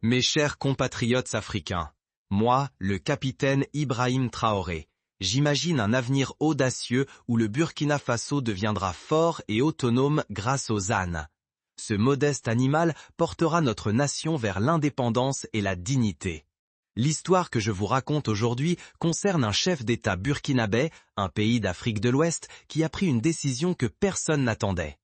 Mes chers compatriotes africains, moi, le capitaine Ibrahim Traoré, j'imagine un avenir audacieux où le Burkina Faso deviendra fort et autonome grâce aux ânes. Ce modeste animal portera notre nation vers l'indépendance et la dignité. L'histoire que je vous raconte aujourd'hui concerne un chef d'État burkinabé, un pays d'Afrique de l'Ouest, qui a pris une décision que personne n'attendait.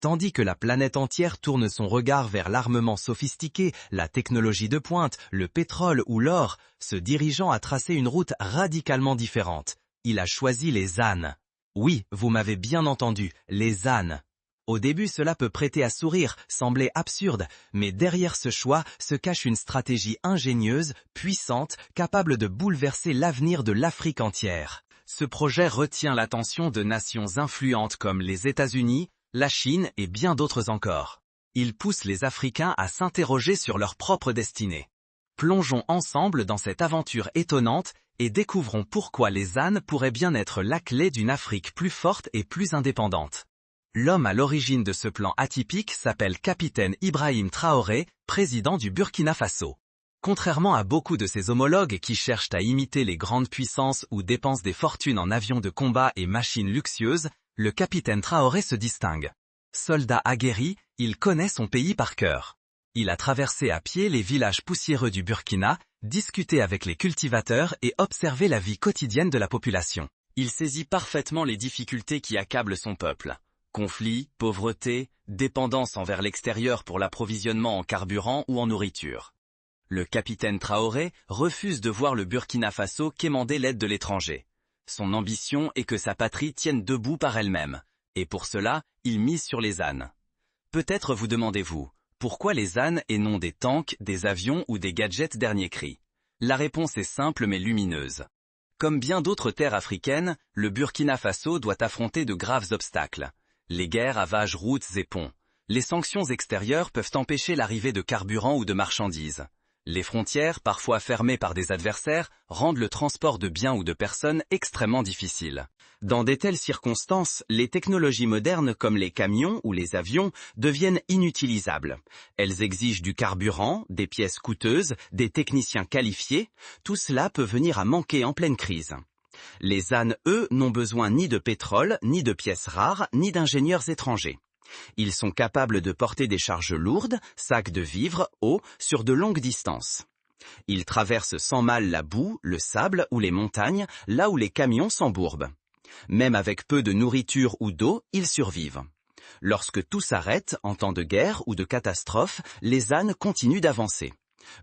Tandis que la planète entière tourne son regard vers l'armement sophistiqué, la technologie de pointe, le pétrole ou l'or, ce dirigeant a tracé une route radicalement différente. Il a choisi les ânes. Oui, vous m'avez bien entendu, les ânes. Au début, cela peut prêter à sourire, sembler absurde, mais derrière ce choix se cache une stratégie ingénieuse, puissante, capable de bouleverser l'avenir de l'Afrique entière. Ce projet retient l'attention de nations influentes comme les États-Unis, la Chine et bien d'autres encore. Il pousse les Africains à s'interroger sur leur propre destinée. Plongeons ensemble dans cette aventure étonnante et découvrons pourquoi les ânes pourraient bien être la clé d'une Afrique plus forte et plus indépendante. L'homme à l'origine de ce plan atypique s'appelle capitaine Ibrahim Traoré, président du Burkina Faso. Contrairement à beaucoup de ses homologues qui cherchent à imiter les grandes puissances ou dépensent des fortunes en avions de combat et machines luxueuses, le capitaine Traoré se distingue. Soldat aguerri, il connaît son pays par cœur. Il a traversé à pied les villages poussiéreux du Burkina, discuté avec les cultivateurs et observé la vie quotidienne de la population. Il saisit parfaitement les difficultés qui accablent son peuple. Conflits, pauvreté, dépendance envers l'extérieur pour l'approvisionnement en carburant ou en nourriture. Le capitaine Traoré refuse de voir le Burkina Faso quémander l'aide de l'étranger. Son ambition est que sa patrie tienne debout par elle-même, et pour cela, il mise sur les ânes. Peut-être vous demandez-vous, pourquoi les ânes et non des tanks, des avions ou des gadgets dernier cri? La réponse est simple mais lumineuse. Comme bien d'autres terres africaines, le Burkina Faso doit affronter de graves obstacles. Les guerres avagent routes et ponts. Les sanctions extérieures peuvent empêcher l'arrivée de carburant ou de marchandises. Les frontières, parfois fermées par des adversaires, rendent le transport de biens ou de personnes extrêmement difficile. Dans de telles circonstances, les technologies modernes comme les camions ou les avions deviennent inutilisables. Elles exigent du carburant, des pièces coûteuses, des techniciens qualifiés. Tout cela peut venir à manquer en pleine crise. Les ânes, eux, n'ont besoin ni de pétrole, ni de pièces rares, ni d'ingénieurs étrangers. Ils sont capables de porter des charges lourdes, sacs de vivres, eau, sur de longues distances. Ils traversent sans mal la boue, le sable ou les montagnes, là où les camions s'embourbent. Même avec peu de nourriture ou d'eau, ils survivent. Lorsque tout s'arrête, en temps de guerre ou de catastrophe, les ânes continuent d'avancer.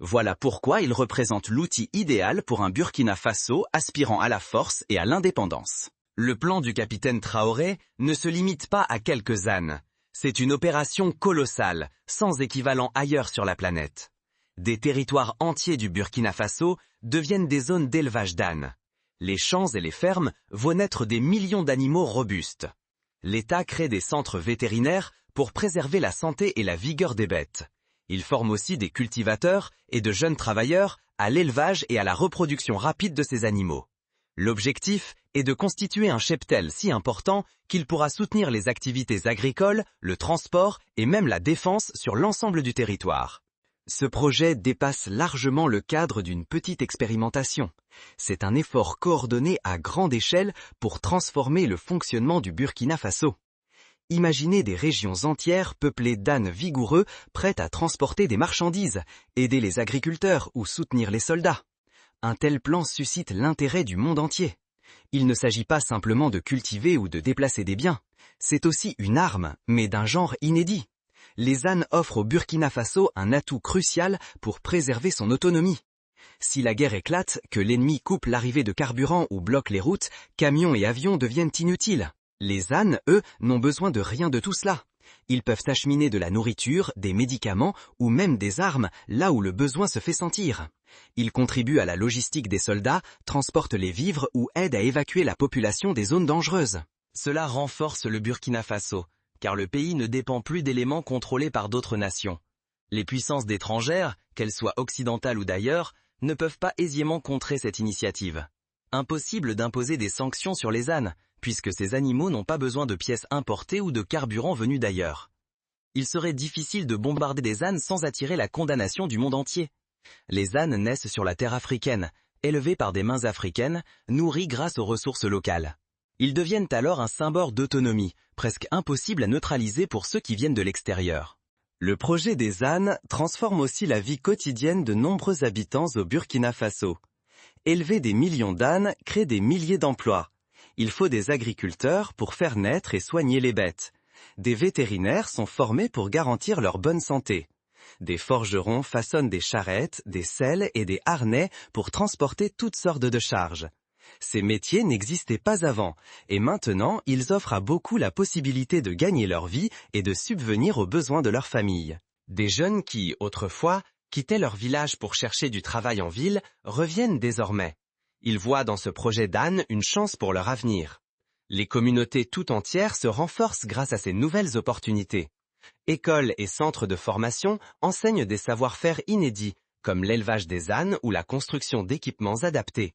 Voilà pourquoi ils représentent l'outil idéal pour un Burkina Faso aspirant à la force et à l'indépendance. Le plan du capitaine Traoré ne se limite pas à quelques ânes. C'est une opération colossale, sans équivalent ailleurs sur la planète. Des territoires entiers du Burkina Faso deviennent des zones d'élevage d'ânes. Les champs et les fermes vont naître des millions d'animaux robustes. L'État crée des centres vétérinaires pour préserver la santé et la vigueur des bêtes. Il forme aussi des cultivateurs et de jeunes travailleurs à l'élevage et à la reproduction rapide de ces animaux. L'objectif est de constituer un cheptel si important qu'il pourra soutenir les activités agricoles, le transport et même la défense sur l'ensemble du territoire. Ce projet dépasse largement le cadre d'une petite expérimentation. C'est un effort coordonné à grande échelle pour transformer le fonctionnement du Burkina Faso. Imaginez des régions entières peuplées d'ânes vigoureux prêts à transporter des marchandises, aider les agriculteurs ou soutenir les soldats. Un tel plan suscite l'intérêt du monde entier. Il ne s'agit pas simplement de cultiver ou de déplacer des biens. C'est aussi une arme, mais d'un genre inédit. Les ânes offrent au Burkina Faso un atout crucial pour préserver son autonomie. Si la guerre éclate, que l'ennemi coupe l'arrivée de carburant ou bloque les routes, camions et avions deviennent inutiles. Les ânes, eux, n'ont besoin de rien de tout cela. Ils peuvent acheminer de la nourriture, des médicaments ou même des armes là où le besoin se fait sentir. Ils contribuent à la logistique des soldats, transportent les vivres ou aident à évacuer la population des zones dangereuses. Cela renforce le Burkina Faso, car le pays ne dépend plus d'éléments contrôlés par d'autres nations. Les puissances étrangères, qu'elles soient occidentales ou d'ailleurs, ne peuvent pas aisément contrer cette initiative. Impossible d'imposer des sanctions sur les ânes, puisque ces animaux n'ont pas besoin de pièces importées ou de carburant venus d'ailleurs. Il serait difficile de bombarder des ânes sans attirer la condamnation du monde entier. Les ânes naissent sur la terre africaine, élevés par des mains africaines, nourris grâce aux ressources locales. Ils deviennent alors un symbole d'autonomie, presque impossible à neutraliser pour ceux qui viennent de l'extérieur. Le projet des ânes transforme aussi la vie quotidienne de nombreux habitants au Burkina Faso. Élever des millions d'ânes crée des milliers d'emplois. Il faut des agriculteurs pour faire naître et soigner les bêtes. Des vétérinaires sont formés pour garantir leur bonne santé. Des forgerons façonnent des charrettes, des selles et des harnais pour transporter toutes sortes de charges. Ces métiers n'existaient pas avant, et maintenant ils offrent à beaucoup la possibilité de gagner leur vie et de subvenir aux besoins de leur famille. Des jeunes qui, autrefois, quittaient leur village pour chercher du travail en ville, reviennent désormais. Ils voient dans ce projet d'âne une chance pour leur avenir. Les communautés tout entières se renforcent grâce à ces nouvelles opportunités. Écoles et centres de formation enseignent des savoir-faire inédits, comme l'élevage des ânes ou la construction d'équipements adaptés.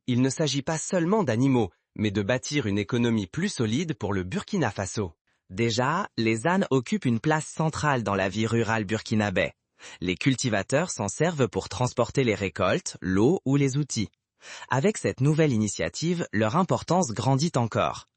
Il ne s'agit pas seulement d'animaux, mais de bâtir une économie plus solide pour le Burkina Faso. Déjà, les ânes occupent une place centrale dans la vie rurale burkinabé. Les cultivateurs s'en servent pour transporter les récoltes, l'eau ou les outils. Avec cette nouvelle initiative, leur importance grandit encore.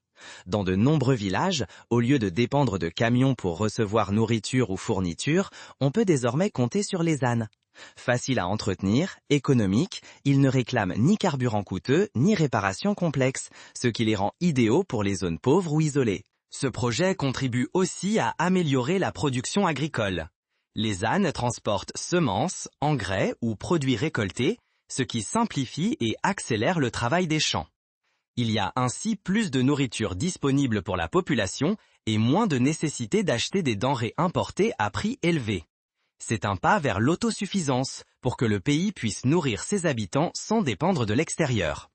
Dans de nombreux villages, au lieu de dépendre de camions pour recevoir nourriture ou fourniture, on peut désormais compter sur les ânes. Facile à entretenir, économique, ils ne réclament ni carburant coûteux, ni réparation complexe, ce qui les rend idéaux pour les zones pauvres ou isolées. Ce projet contribue aussi à améliorer la production agricole. Les ânes transportent semences, engrais ou produits récoltés, ce qui simplifie et accélère le travail des champs. Il y a ainsi plus de nourriture disponible pour la population et moins de nécessité d'acheter des denrées importées à prix élevés. C'est un pas vers l'autosuffisance pour que le pays puisse nourrir ses habitants sans dépendre de l'extérieur.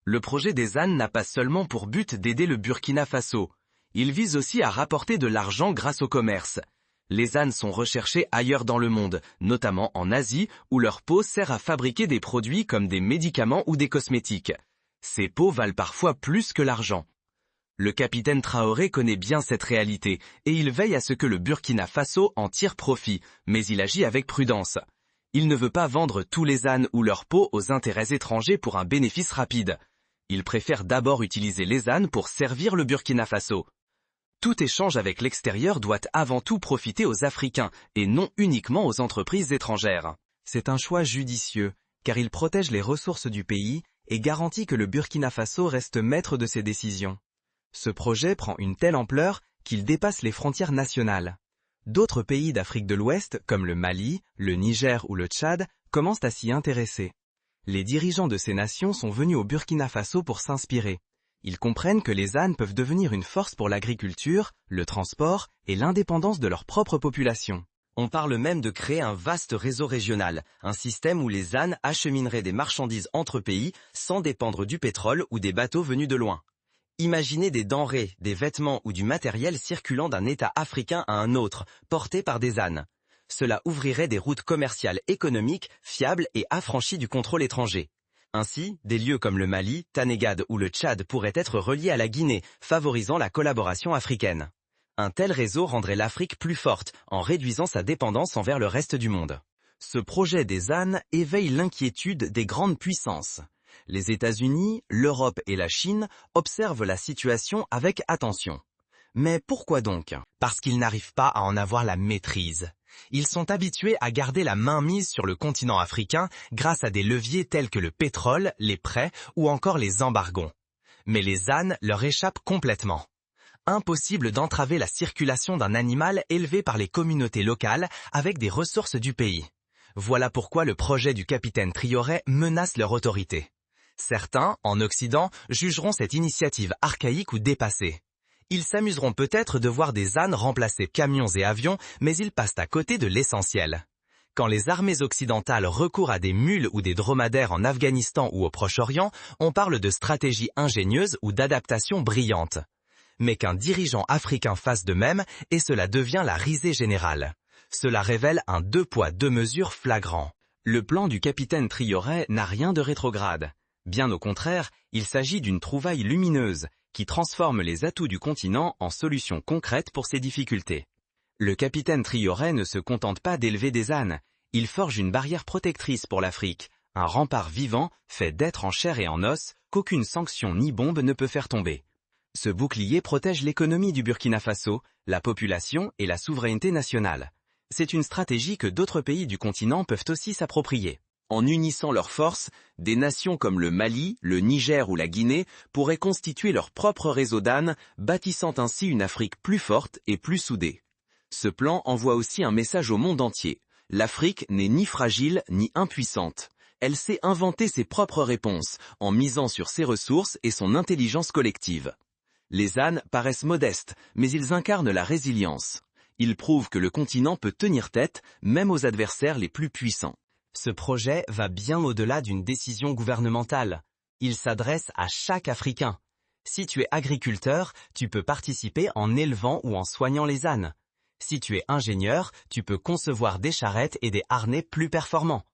Le projet des ânes n'a pas seulement pour but d'aider le Burkina Faso. Il vise aussi à rapporter de l'argent grâce au commerce. Les ânes sont recherchés ailleurs dans le monde, notamment en Asie, où leur peau sert à fabriquer des produits comme des médicaments ou des cosmétiques. Ces peaux valent parfois plus que l'argent. Le capitaine Traoré connaît bien cette réalité et il veille à ce que le Burkina Faso en tire profit, mais il agit avec prudence. Il ne veut pas vendre tous les ânes ou leur peau aux intérêts étrangers pour un bénéfice rapide. Il préfère d'abord utiliser les ânes pour servir le Burkina Faso. Tout échange avec l'extérieur doit avant tout profiter aux Africains et non uniquement aux entreprises étrangères. C'est un choix judicieux, car il protège les ressources du pays et garantit que le Burkina Faso reste maître de ses décisions. Ce projet prend une telle ampleur qu'il dépasse les frontières nationales. D'autres pays d'Afrique de l'Ouest, comme le Mali, le Niger ou le Tchad, commencent à s'y intéresser. Les dirigeants de ces nations sont venus au Burkina Faso pour s'inspirer. Ils comprennent que les ânes peuvent devenir une force pour l'agriculture, le transport et l'indépendance de leur propre population. On parle même de créer un vaste réseau régional, un système où les ânes achemineraient des marchandises entre pays sans dépendre du pétrole ou des bateaux venus de loin. Imaginez des denrées, des vêtements ou du matériel circulant d'un État africain à un autre, portés par des ânes. Cela ouvrirait des routes commerciales économiques, fiables et affranchies du contrôle étranger. Ainsi, des lieux comme le Mali, Tanégade ou le Tchad pourraient être reliés à la Guinée, favorisant la collaboration africaine. Un tel réseau rendrait l'Afrique plus forte, en réduisant sa dépendance envers le reste du monde. Ce projet des ânes éveille l'inquiétude des grandes puissances. Les États-Unis, l'Europe et la Chine observent la situation avec attention. Mais pourquoi donc? Parce qu'ils n'arrivent pas à en avoir la maîtrise. Ils sont habitués à garder la main mise sur le continent africain grâce à des leviers tels que le pétrole, les prêts ou encore les embargos. Mais les ânes leur échappent complètement. Impossible d'entraver la circulation d'un animal élevé par les communautés locales avec des ressources du pays. Voilà pourquoi le projet du capitaine Traoré menace leur autorité. Certains, en Occident, jugeront cette initiative archaïque ou dépassée. Ils s'amuseront peut-être de voir des ânes remplacer camions et avions, mais ils passent à côté de l'essentiel. Quand les armées occidentales recourent à des mules ou des dromadaires en Afghanistan ou au Proche-Orient, on parle de stratégie ingénieuse ou d'adaptation brillante. Mais qu'un dirigeant africain fasse de même, et cela devient la risée générale. Cela révèle un deux poids deux mesures flagrant. Le plan du capitaine Traoré n'a rien de rétrograde. Bien au contraire, il s'agit d'une trouvaille lumineuse qui transforme les atouts du continent en solutions concrètes pour ses difficultés. Le capitaine Traoré ne se contente pas d'élever des ânes, il forge une barrière protectrice pour l'Afrique, un rempart vivant fait d'être en chair et en os qu'aucune sanction ni bombe ne peut faire tomber. Ce bouclier protège l'économie du Burkina Faso, la population et la souveraineté nationale. C'est une stratégie que d'autres pays du continent peuvent aussi s'approprier. En unissant leurs forces, des nations comme le Mali, le Niger ou la Guinée pourraient constituer leur propre réseau d'ânes, bâtissant ainsi une Afrique plus forte et plus soudée. Ce plan envoie aussi un message au monde entier. L'Afrique n'est ni fragile ni impuissante. Elle sait inventer ses propres réponses, en misant sur ses ressources et son intelligence collective. Les ânes paraissent modestes, mais ils incarnent la résilience. Ils prouvent que le continent peut tenir tête, même aux adversaires les plus puissants. Ce projet va bien au-delà d'une décision gouvernementale. Il s'adresse à chaque Africain. Si tu es agriculteur, tu peux participer en élevant ou en soignant les ânes. Si tu es ingénieur, tu peux concevoir des charrettes et des harnais plus performants.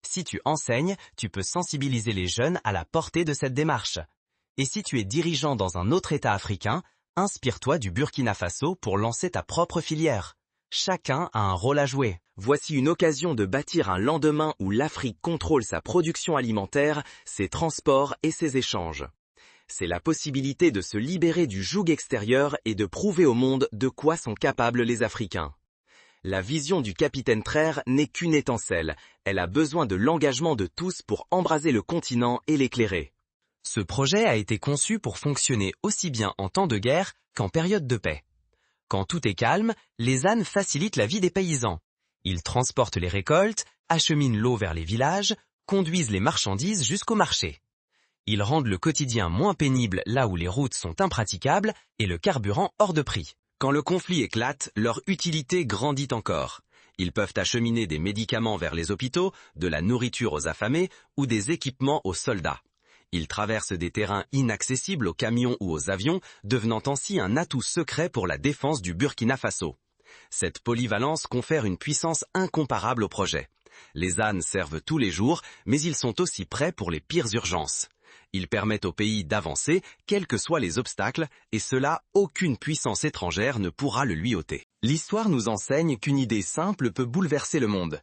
Si tu enseignes, tu peux sensibiliser les jeunes à la portée de cette démarche. Et si tu es dirigeant dans un autre État africain, inspire-toi du Burkina Faso pour lancer ta propre filière. Chacun a un rôle à jouer. Voici une occasion de bâtir un lendemain où l'Afrique contrôle sa production alimentaire, ses transports et ses échanges. C'est la possibilité de se libérer du joug extérieur et de prouver au monde de quoi sont capables les Africains. La vision du capitaine Traoré n'est qu'une étincelle, elle a besoin de l'engagement de tous pour embraser le continent et l'éclairer. Ce projet a été conçu pour fonctionner aussi bien en temps de guerre qu'en période de paix. Quand tout est calme, les ânes facilitent la vie des paysans. Ils transportent les récoltes, acheminent l'eau vers les villages, conduisent les marchandises jusqu'au marché. Ils rendent le quotidien moins pénible là où les routes sont impraticables et le carburant hors de prix. Quand le conflit éclate, leur utilité grandit encore. Ils peuvent acheminer des médicaments vers les hôpitaux, de la nourriture aux affamés ou des équipements aux soldats. Ils traversent des terrains inaccessibles aux camions ou aux avions, devenant ainsi un atout secret pour la défense du Burkina Faso. Cette polyvalence confère une puissance incomparable au projet. Les ânes servent tous les jours, mais ils sont aussi prêts pour les pires urgences. Ils permettent au pays d'avancer, quels que soient les obstacles, et cela, aucune puissance étrangère ne pourra le lui ôter. L'histoire nous enseigne qu'une idée simple peut bouleverser le monde.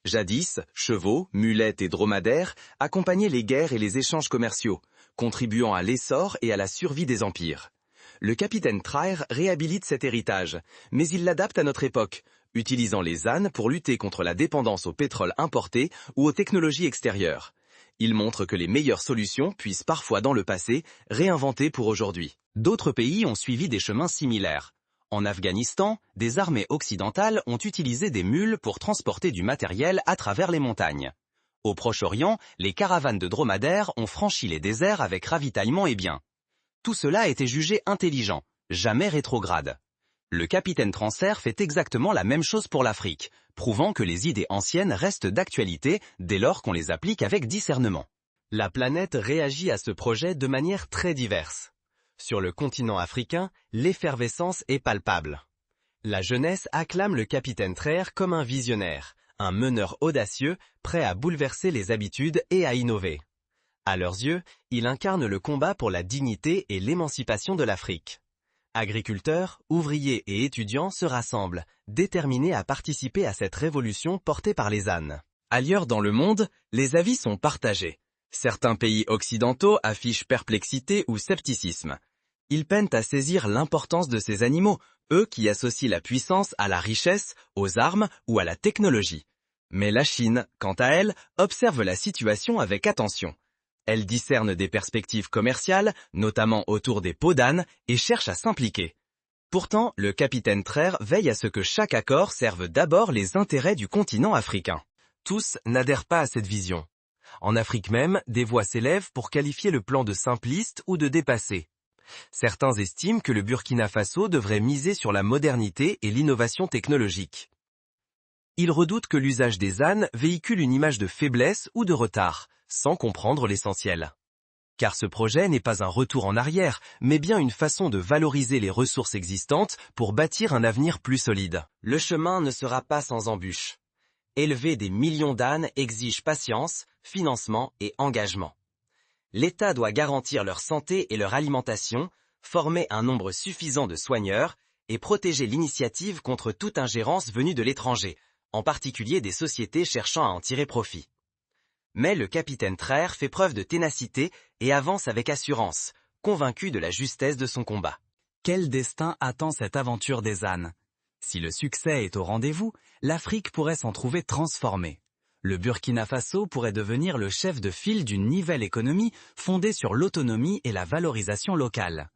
Jadis, chevaux, mulettes et dromadaires accompagnaient les guerres et les échanges commerciaux, contribuant à l'essor et à la survie des empires. Le capitaine Traoré réhabilite cet héritage, mais il l'adapte à notre époque, utilisant les ânes pour lutter contre la dépendance au pétrole importé ou aux technologies extérieures. Il montre que les meilleures solutions puissent parfois dans le passé réinventer pour aujourd'hui. D'autres pays ont suivi des chemins similaires. En Afghanistan, des armées occidentales ont utilisé des mules pour transporter du matériel à travers les montagnes. Au Proche-Orient, les caravanes de dromadaires ont franchi les déserts avec ravitaillement et biens. Tout cela a été jugé intelligent, jamais rétrograde. Le capitaine Traoré fait exactement la même chose pour l'Afrique, prouvant que les idées anciennes restent d'actualité dès lors qu'on les applique avec discernement. La planète réagit à ce projet de manière très diverse. Sur le continent africain, l'effervescence est palpable. La jeunesse acclame le capitaine Traoré comme un visionnaire, un meneur audacieux, prêt à bouleverser les habitudes et à innover. À leurs yeux, il incarne le combat pour la dignité et l'émancipation de l'Afrique. Agriculteurs, ouvriers et étudiants se rassemblent, déterminés à participer à cette révolution portée par les ânes. Ailleurs dans le monde, les avis sont partagés. Certains pays occidentaux affichent perplexité ou scepticisme. Ils peinent à saisir l'importance de ces animaux, eux qui associent la puissance à la richesse, aux armes ou à la technologie. Mais la Chine, quant à elle, observe la situation avec attention. Elle discerne des perspectives commerciales, notamment autour des peaux d'âne, et cherche à s'impliquer. Pourtant, le capitaine Traoré veille à ce que chaque accord serve d'abord les intérêts du continent africain. Tous n'adhèrent pas à cette vision. En Afrique même, des voix s'élèvent pour qualifier le plan de simpliste ou de dépassé. Certains estiment que le Burkina Faso devrait miser sur la modernité et l'innovation technologique. Ils redoutent que l'usage des ânes véhicule une image de faiblesse ou de retard, sans comprendre l'essentiel. Car ce projet n'est pas un retour en arrière, mais bien une façon de valoriser les ressources existantes pour bâtir un avenir plus solide. Le chemin ne sera pas sans embûches. Élever des millions d'ânes exige patience, financement et engagement. L'État doit garantir leur santé et leur alimentation, former un nombre suffisant de soigneurs et protéger l'initiative contre toute ingérence venue de l'étranger, en particulier des sociétés cherchant à en tirer profit. Mais le capitaine Traer fait preuve de ténacité et avance avec assurance, convaincu de la justesse de son combat. Quel destin attend cette aventure des ânes? Si le succès est au rendez-vous, l'Afrique pourrait s'en trouver transformée. Le Burkina Faso pourrait devenir le chef de file d'une nouvelle économie fondée sur l'autonomie et la valorisation locale.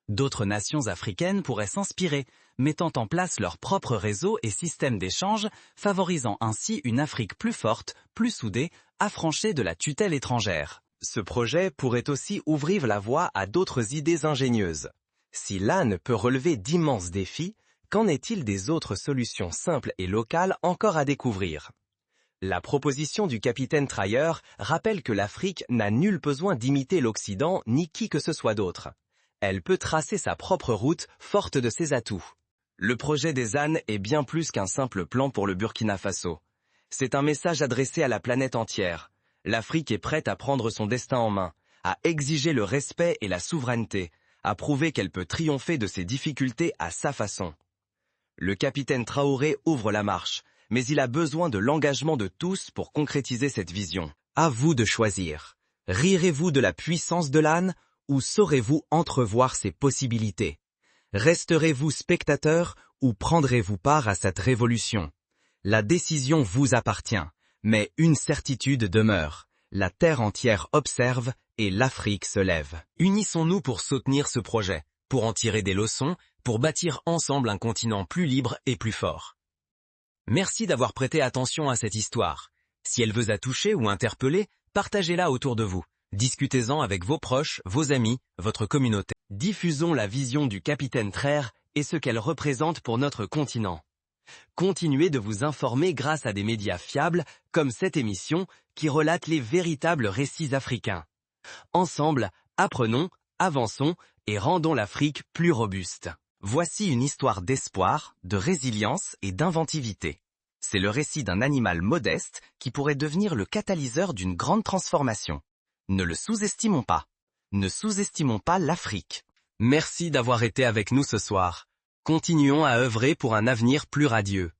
D'autres nations africaines pourraient s'inspirer, mettant en place leurs propres réseaux et systèmes d'échange, favorisant ainsi une Afrique plus forte, plus soudée, affranchie de la tutelle étrangère. Ce projet pourrait aussi ouvrir la voie à d'autres idées ingénieuses. Si l'âne peut relever d'immenses défis, qu'en est-il des autres solutions simples et locales encore à découvrir? La proposition du capitaine Traer rappelle que l'Afrique n'a nul besoin d'imiter l'Occident ni qui que ce soit d'autre. Elle peut tracer sa propre route forte de ses atouts. Le projet des ânes est bien plus qu'un simple plan pour le Burkina Faso. C'est un message adressé à la planète entière. L'Afrique est prête à prendre son destin en main, à exiger le respect et la souveraineté, à prouver qu'elle peut triompher de ses difficultés à sa façon. Le capitaine Traoré ouvre la marche, mais il a besoin de l'engagement de tous pour concrétiser cette vision. À vous de choisir. Rirez-vous de la puissance de l'âne ou saurez-vous entrevoir ses possibilités? Resterez-vous spectateur ou prendrez-vous part à cette révolution? La décision vous appartient, mais une certitude demeure. La terre entière observe et l'Afrique se lève. Unissons-nous pour soutenir ce projet, pour en tirer des leçons, pour bâtir ensemble un continent plus libre et plus fort. Merci d'avoir prêté attention à cette histoire. Si elle vous a touché ou interpellé, partagez-la autour de vous. Discutez-en avec vos proches, vos amis, votre communauté. Diffusons la vision du capitaine Traer et ce qu'elle représente pour notre continent. Continuez de vous informer grâce à des médias fiables comme cette émission qui relate les véritables récits africains. Ensemble, apprenons, avançons et rendons l'Afrique plus robuste. Voici une histoire d'espoir, de résilience et d'inventivité. C'est le récit d'un animal modeste qui pourrait devenir le catalyseur d'une grande transformation. Ne le sous-estimons pas. Ne sous-estimons pas l'Afrique. Merci d'avoir été avec nous ce soir. Continuons à œuvrer pour un avenir plus radieux.